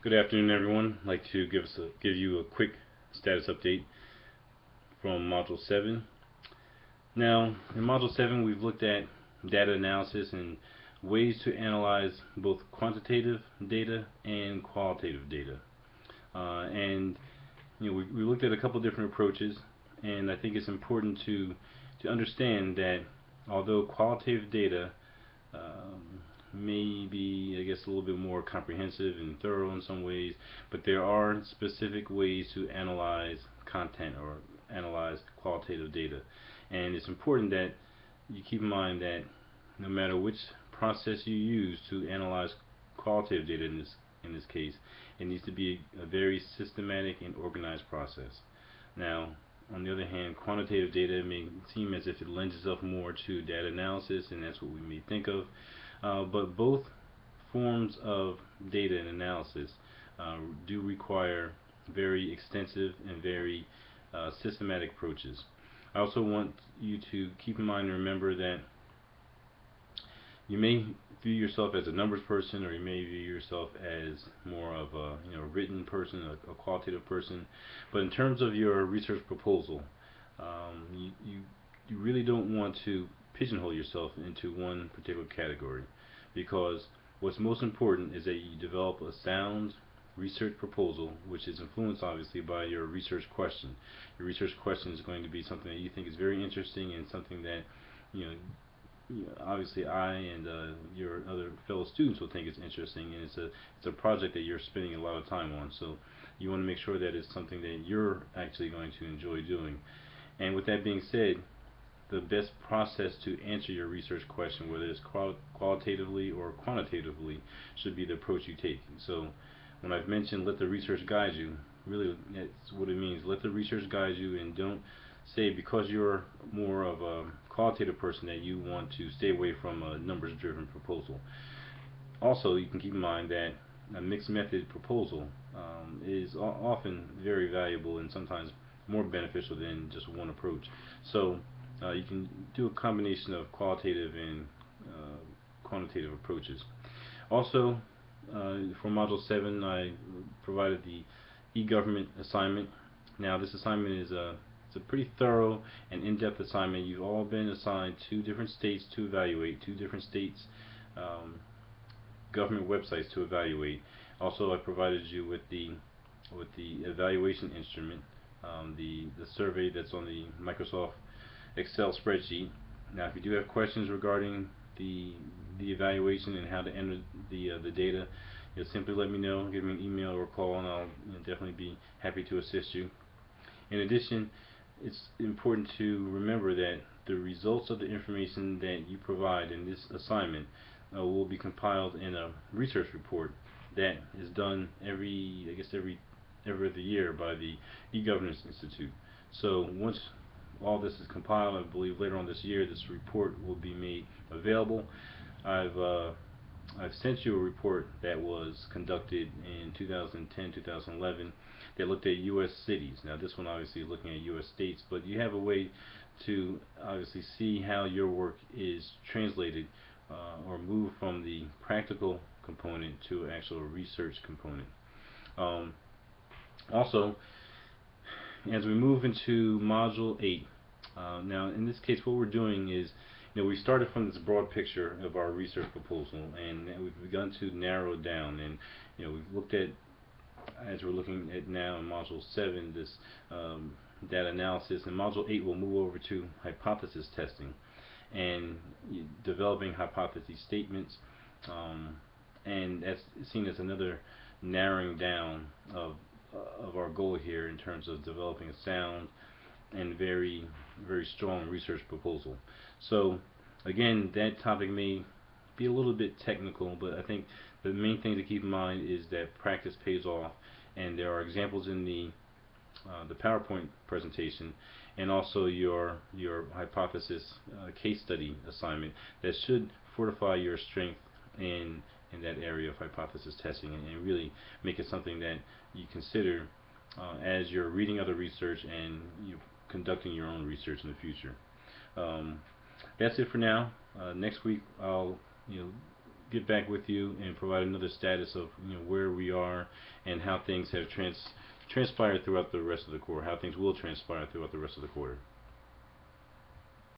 Good afternoon, everyone. I'd like to give you a quick status update from Module 7. Now, in Module 7, we've looked at data analysis and ways to analyze both quantitative data and qualitative data. And we looked at a couple different approaches, and I think it's important to understand that although qualitative data may be, I guess, a little bit more comprehensive and thorough in some ways, but there are specific ways to analyze content or analyze qualitative data. And it's important that you keep in mind that no matter which process you use to analyze qualitative data in this case, it needs to be a very systematic and organized process. Now, on the other hand, quantitative data may seem as if it lends itself more to data analysis, and that's what we may think of. But both forms of data and analysis do require very extensive and very systematic approaches. I also want you to keep in mind and remember that you may view yourself as a numbers person, or you may view yourself as more of a written person, a qualitative person. But in terms of your research proposal, you really don't want to pigeonhole yourself into one particular category, because what's most important is that you develop a sound research proposal, which is influenced obviously by your research question. Your research question is going to be something that you think is very interesting and something that you know obviously I and your other fellow students will think is interesting, and it's a project that you're spending a lot of time on. So you want to make sure that it's something that you're actually going to enjoy doing. And with that being said, the best process to answer your research question, whether it's qualitatively or quantitatively, should be the approach you take. So when I've mentioned let the research guide you, really that's what it means. Let the research guide you, and don't say because you're more of a qualitative person that you want to stay away from a numbers driven proposal. Also, you can keep in mind that a mixed method proposal is often very valuable and sometimes more beneficial than just one approach. So you can do a combination of qualitative and quantitative approaches. Also, for Module 7, I provided the e-government assignment. Now, this assignment is it's a pretty thorough and in-depth assignment. You've all been assigned two different states to evaluate, two different states government websites to evaluate. Also, I provided you with the evaluation instrument, the survey that's on the Microsoft Excel spreadsheet. Now, if you do have questions regarding the evaluation and how to enter the data, simply let me know, give me an email or a call, and I'll definitely be happy to assist you. In addition, it's important to remember that the results of the information that you provide in this assignment will be compiled in a research report that is done every other year by the e-Governance Institute. So once all this is compiled, I believe later on this year this report will be made available. I've sent you a report that was conducted in 2010, 2011 that looked at U.S. cities. Now this one obviously is looking at U.S. states, but you have a way to obviously see how your work is translated or moved from the practical component to actual research component. Um, Also, as we move into Module 8, now in this case what we're doing is, we started from this broad picture of our research proposal, and we've begun to narrow it down, and we've looked at, as we're looking at now in Module 7, this data analysis. In Module 8 we'll move over to hypothesis testing and developing hypothesis statements, and that's seen as another narrowing down of our goal here in terms of developing a sound and very strong research proposal. So again, that topic may be a little bit technical, but I think the main thing to keep in mind is that practice pays off, and there are examples in the PowerPoint presentation, and also your hypothesis case study assignment that should fortify your strength in that area of hypothesis testing, and really make it something that you consider as you're reading other research and you conducting your own research in the future. That's it for now. Next week I'll get back with you and provide another status of where we are and how things have transpired throughout the rest of the quarter, how things will transpire throughout the rest of the quarter.